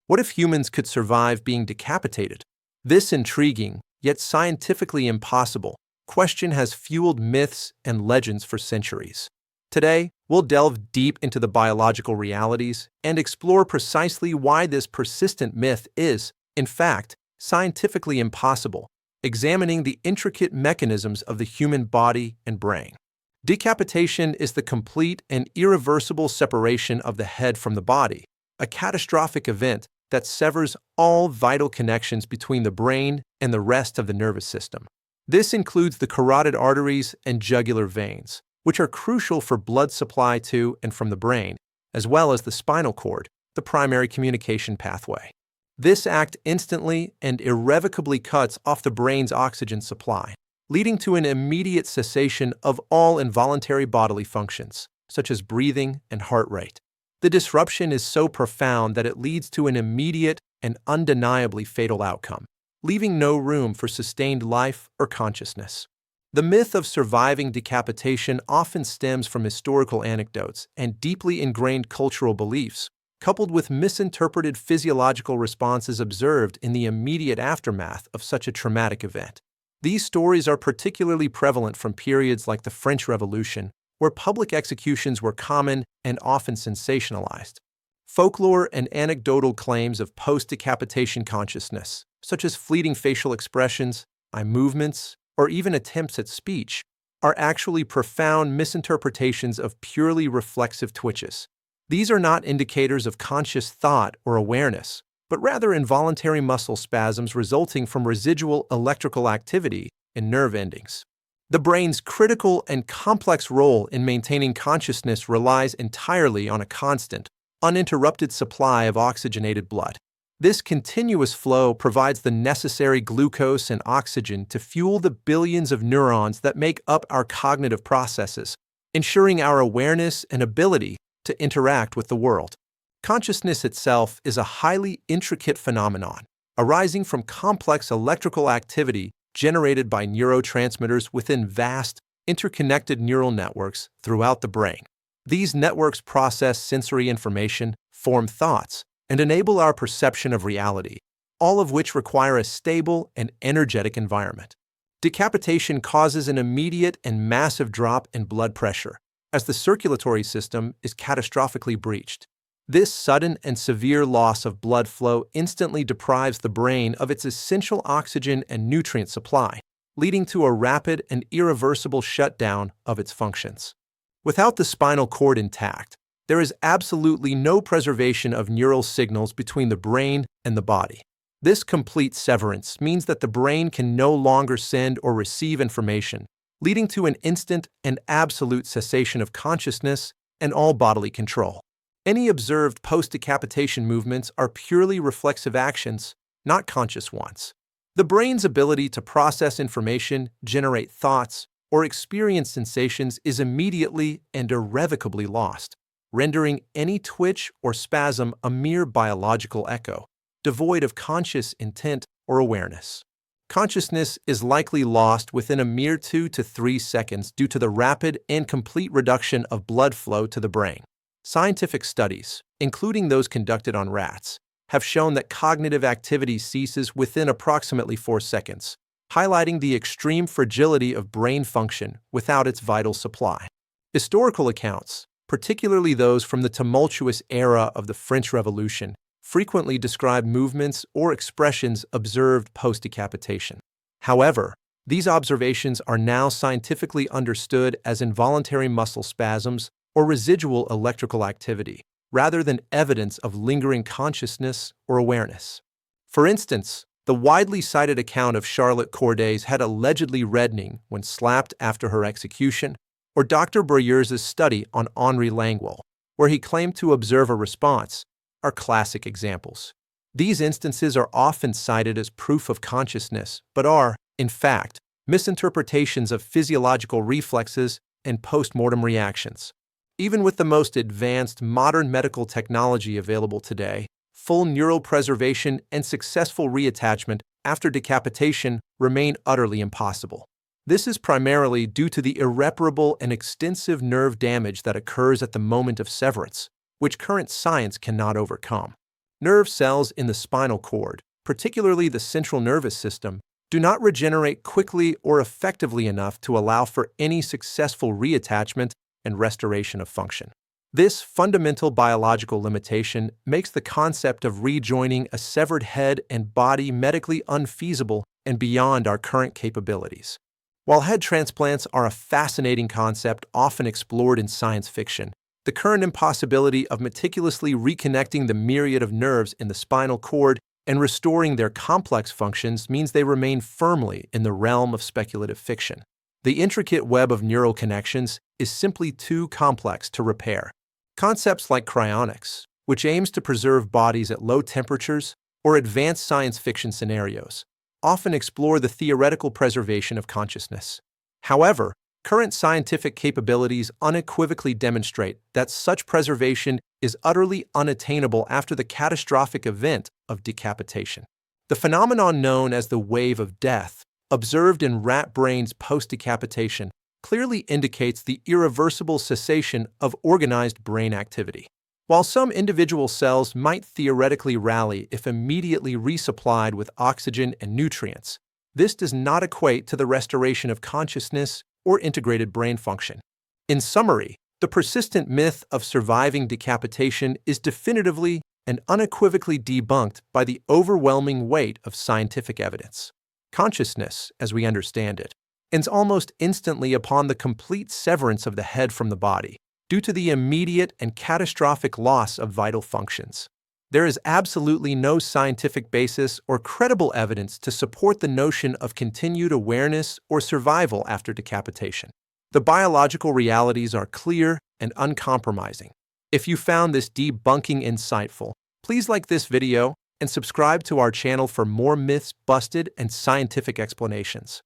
What if humans could survive being decapitated? This intriguing, yet scientifically impossible, question has fueled myths and legends for centuries. Today, we'll delve deep into the biological realities and explore precisely why this persistent myth is, in fact, scientifically impossible, examining the intricate mechanisms of the human body and brain. Decapitation is the complete and irreversible separation of the head from the body, a catastrophic event that severs all vital connections between the brain and the rest of the nervous system. This includes the carotid arteries and jugular veins, which are crucial for blood supply to and from the brain, as well as the spinal cord, the primary communication pathway. This act instantly and irrevocably cuts off the brain's oxygen supply, leading to an immediate cessation of all involuntary bodily functions, such as breathing and heart rate. The disruption is so profound that it leads to an immediate and undeniably fatal outcome, leaving no room for sustained life or consciousness. The myth of surviving decapitation often stems from historical anecdotes and deeply ingrained cultural beliefs, coupled with misinterpreted physiological responses observed in the immediate aftermath of such a traumatic event. These stories are particularly prevalent from periods like the French Revolution, where public executions were common and often sensationalized. Folklore and anecdotal claims of post-decapitation consciousness, such as fleeting facial expressions, eye movements, or even attempts at speech, are actually profound misinterpretations of purely reflexive twitches. These are not indicators of conscious thought or awareness, but rather involuntary muscle spasms resulting from residual electrical activity in nerve endings. The brain's critical and complex role in maintaining consciousness relies entirely on a constant, uninterrupted supply of oxygenated blood. This continuous flow provides the necessary glucose and oxygen to fuel the billions of neurons that make up our cognitive processes, ensuring our awareness and ability to interact with the world. Consciousness itself is a highly intricate phenomenon, arising from complex electrical activity generated by neurotransmitters within vast, interconnected neural networks throughout the brain. These networks process sensory information, form thoughts, and enable our perception of reality, all of which require a stable and energetic environment. Decapitation causes an immediate and massive drop in blood pressure, as the circulatory system is catastrophically breached. This sudden and severe loss of blood flow instantly deprives the brain of its essential oxygen and nutrient supply, leading to a rapid and irreversible shutdown of its functions. Without the spinal cord intact, there is absolutely no preservation of neural signals between the brain and the body. This complete severance means that the brain can no longer send or receive information, leading to an instant and absolute cessation of consciousness and all bodily control. Any observed post-decapitation movements are purely reflexive actions, not conscious ones. The brain's ability to process information, generate thoughts, or experience sensations is immediately and irrevocably lost, rendering any twitch or spasm a mere biological echo, devoid of conscious intent or awareness. Consciousness is likely lost within a mere 2 to 3 seconds due to the rapid and complete reduction of blood flow to the brain. Scientific studies, including those conducted on rats, have shown that cognitive activity ceases within approximately 4 seconds, highlighting the extreme fragility of brain function without its vital supply. Historical accounts, particularly those from the tumultuous era of the French Revolution, frequently describe movements or expressions observed post-decapitation. However, these observations are now scientifically understood as involuntary muscle spasms or residual electrical activity, rather than evidence of lingering consciousness or awareness. For instance, the widely cited account of Charlotte Corday's head allegedly reddening when slapped after her execution, or Dr. Breuer's study on Henri Langlois, where he claimed to observe a response, are classic examples. These instances are often cited as proof of consciousness, but are, in fact, misinterpretations of physiological reflexes and post-mortem reactions. Even with the most advanced modern medical technology available today, full neural preservation and successful reattachment after decapitation remain utterly impossible. This is primarily due to the irreparable and extensive nerve damage that occurs at the moment of severance, which current science cannot overcome. Nerve cells in the spinal cord, particularly the central nervous system, do not regenerate quickly or effectively enough to allow for any successful reattachment and restoration of function. This fundamental biological limitation makes the concept of rejoining a severed head and body medically unfeasible and beyond our current capabilities. While head transplants are a fascinating concept often explored in science fiction, the current impossibility of meticulously reconnecting the myriad of nerves in the spinal cord and restoring their complex functions means they remain firmly in the realm of speculative fiction. The intricate web of neural connections is simply too complex to repair. Concepts like cryonics, which aims to preserve bodies at low temperatures, or advanced science fiction scenarios, often explore the theoretical preservation of consciousness. However, current scientific capabilities unequivocally demonstrate that such preservation is utterly unattainable after the catastrophic event of decapitation. The phenomenon known as the wave of death, observed in rat brains post-decapitation, clearly indicates the irreversible cessation of organized brain activity. While some individual cells might theoretically rally if immediately resupplied with oxygen and nutrients, this does not equate to the restoration of consciousness or integrated brain function. In summary, the persistent myth of surviving decapitation is definitively and unequivocally debunked by the overwhelming weight of scientific evidence. Consciousness, as we understand it, ends almost instantly upon the complete severance of the head from the body, due to the immediate and catastrophic loss of vital functions. There is absolutely no scientific basis or credible evidence to support the notion of continued awareness or survival after decapitation. The biological realities are clear and uncompromising. If you found this debunking insightful, please like this video and subscribe to our channel for more myths busted and scientific explanations.